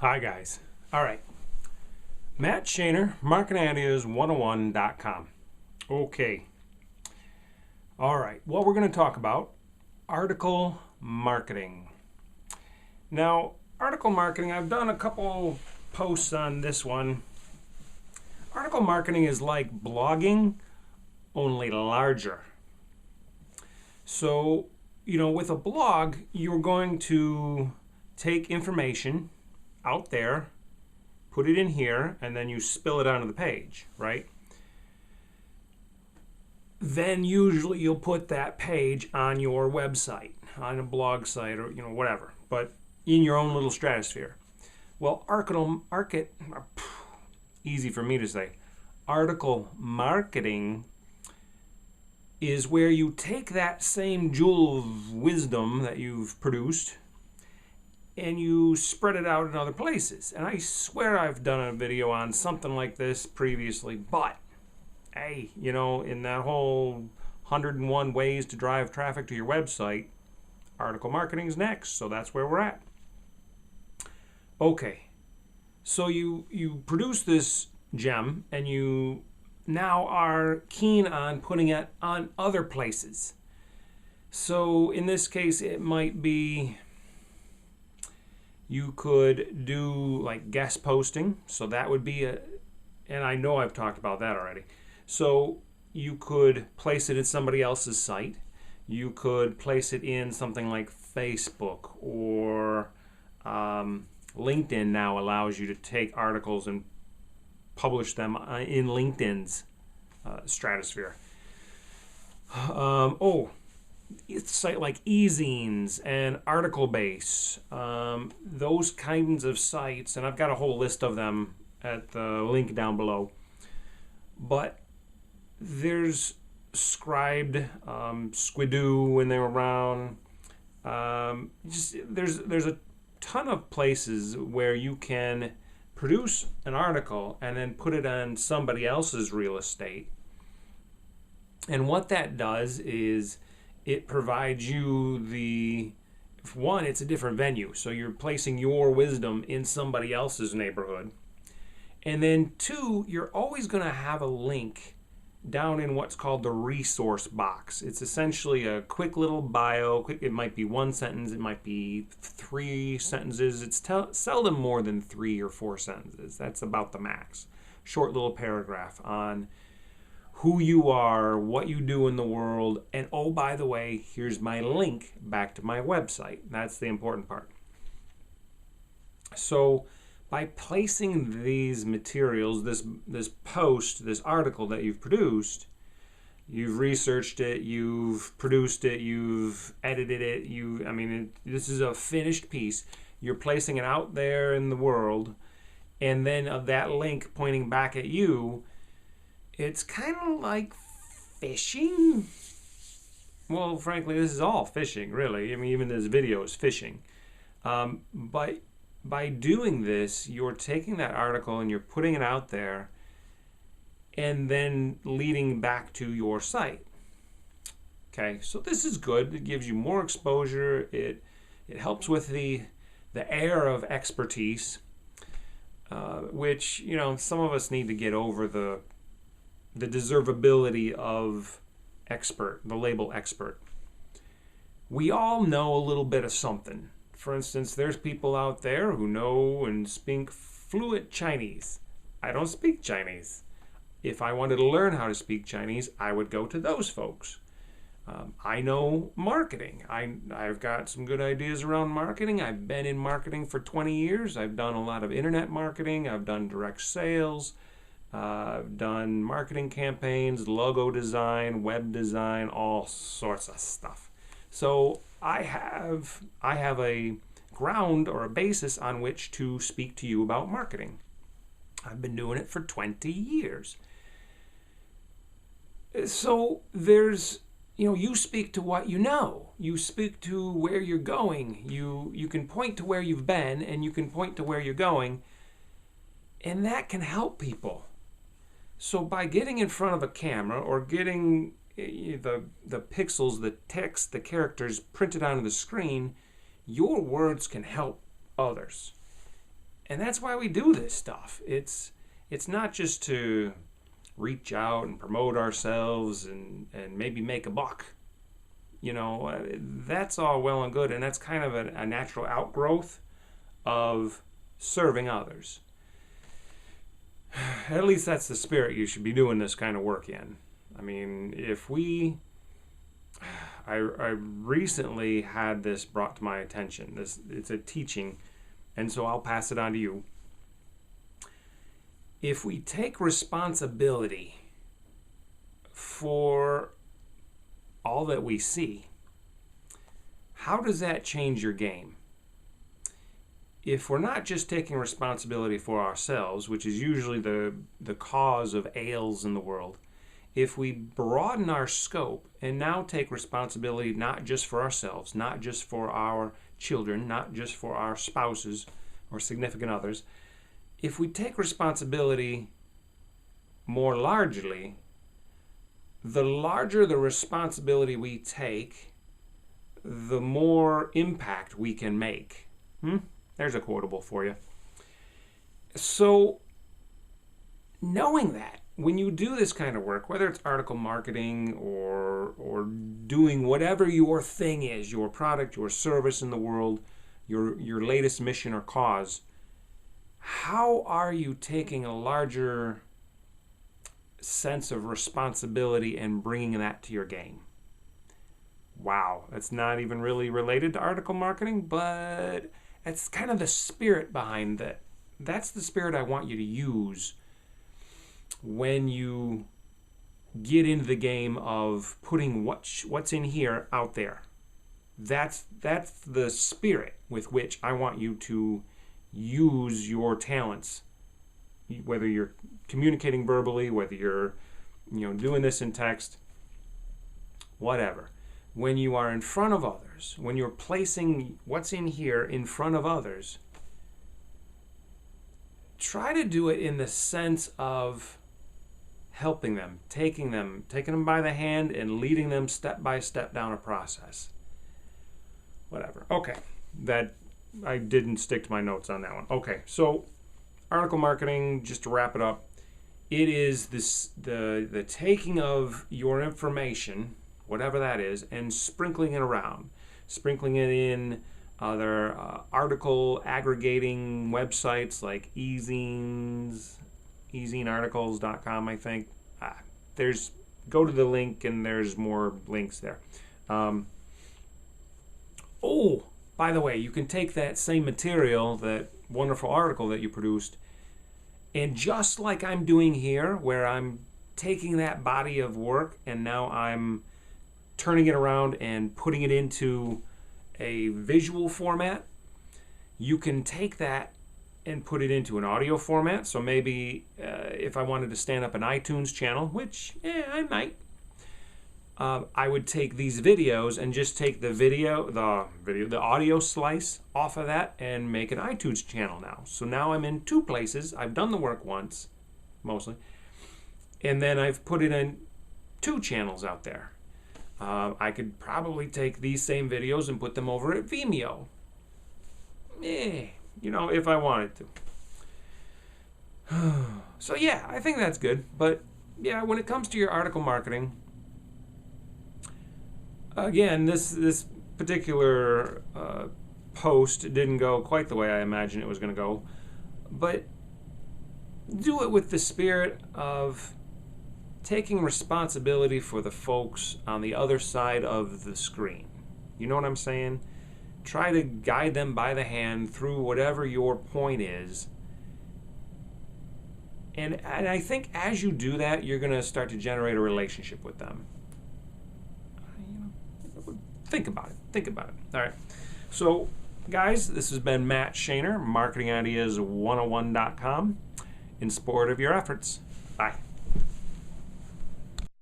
Hi guys. All right. Matt Shaner, marketingideas101.com. Okay. All right. What we're going to talk about, article marketing. Now, article marketing, I've done a couple posts on this one. Article marketing is like blogging, only larger. So, with a blog, you're going to take information out there, put it in here, and then you spill it onto the page, right? Then usually you'll put that page on your website, on a blog site, or whatever, but in your own little stratosphere. Well, easy for me to say, article marketing is where you take that same jewel of wisdom that you've produced and you spread it out in other places. And I swear I've done a video on something like this previously, but hey, in that whole 101 ways to drive traffic to your website, article marketing is next, so that's where we're at. Okay, so you produce this gem and you now are keen on putting it on other places. So in this case, it might be you could do like guest posting. So that would be and I know I've talked about that already. So you could place it in somebody else's site. You could place it in something like Facebook, or LinkedIn now allows you to take articles and publish them in LinkedIn's stratosphere. It's a site like eZines and Article Base, those kinds of sites, and I've got a whole list of them at the link down below. But there's Scribed, Squidoo when they were around. There's a ton of places where you can produce an article and then put it on somebody else's real estate. And what that does is it provides you it's a different venue. So you're placing your wisdom in somebody else's neighborhood. And then two, you're always going to have a link down in what's called the resource box. It's essentially a quick little bio. It might be one sentence. It might be 3 sentences. It's seldom more than 3 or 4 sentences. That's about the max. Short little paragraph on who you are, what you do in the world, and oh, by the way, here's my link back to my website. That's the important part. So by placing these materials, this post, this article that you've produced, you've researched it, you've produced it, you've edited it, this is a finished piece. You're placing it out there in the world, and then that link pointing back at you, it's kind of like fishing. Well, frankly, this is all fishing, really. Even this video is fishing. But by doing this, you're taking that article and you're putting it out there and then leading back to your site. Okay, so this is good. It gives you more exposure. It helps with the air of expertise, which, some of us need to get over the deservability of expert, the label expert. We all know a little bit of something. For instance, there's people out there who know and speak fluent Chinese. I don't speak Chinese. If I wanted to learn how to speak Chinese, I would go to those folks. I know marketing. I've got some good ideas around marketing. I've been in marketing for 20 years. I've done a lot of internet marketing. I've done direct sales. I've done marketing campaigns, logo design, web design, all sorts of stuff. So I have a ground or a basis on which to speak to you about marketing. I've been doing it for 20 years. So there's, you speak to what you know. You speak to where you're going. You can point to where you've been and you can point to where you're going. And that can help people. So by getting in front of a camera or getting the pixels, the text, the characters printed onto the screen, your words can help others. And that's why we do this stuff. It's not just to reach out and promote ourselves and maybe make a buck. That's all well and good, and that's kind of a natural outgrowth of serving others. At least that's the spirit you should be doing this kind of work in. I mean, I recently had this brought to my attention. It's a teaching, and so I'll pass it on to you. If we take responsibility for all that we see, how does that change your game? If we're not just taking responsibility for ourselves, which is usually the cause of ails in the world, if we broaden our scope and now take responsibility not just for ourselves, not just for our children, not just for our spouses or significant others, if we take responsibility more largely, the larger the responsibility we take, the more impact we can make. There's a quotable for you. So, knowing that, when you do this kind of work, whether it's article marketing or doing whatever your thing is, your product, your service in the world, your latest mission or cause, how are you taking a larger sense of responsibility and bringing that to your game? Wow, that's not even really related to article marketing, but it's kind of the spirit behind that. That's the spirit I want you to use when you get into the game of putting what's in here out there. That's the spirit with which I want you to use your talents, whether you're communicating verbally, whether you're doing this in text, whatever. When you are in front of others, when you're placing what's in here in front of others, try to do it in the sense of helping them, taking them by the hand and leading them step by step down a process. Whatever. Okay, that I didn't stick to my notes on that one. Okay, so article marketing, just to wrap it up, it is the taking of your information, whatever that is, and sprinkling it around. Sprinkling it in other article aggregating websites like ezinearticles.com, I think. Go to the link and there's more links there. By the way, you can take that same material, that wonderful article that you produced, and just like I'm doing here, where I'm taking that body of work and now I'm turning it around and putting it into a visual format, you can take that and put it into an audio format. So maybe if I wanted to stand up an iTunes channel, which I might, I would take these videos and just take the audio slice off of that and make an iTunes channel now. So now I'm in two places. I've done the work once, mostly, and then I've put it in two channels out there. I could probably take these same videos and put them over at Vimeo. If I wanted to. So yeah, I think that's good. But yeah, when it comes to your article marketing, again, this particular post didn't go quite the way I imagined it was going to go. But do it with the spirit of taking responsibility for the folks on the other side of the screen. You know what I'm saying? Try to guide them by the hand through whatever your point is. And I think as you do that, you're going to start to generate a relationship with them. Think about it. All right. So, guys, this has been Matt Shaner, marketingideas101.com, in support of your efforts. Bye.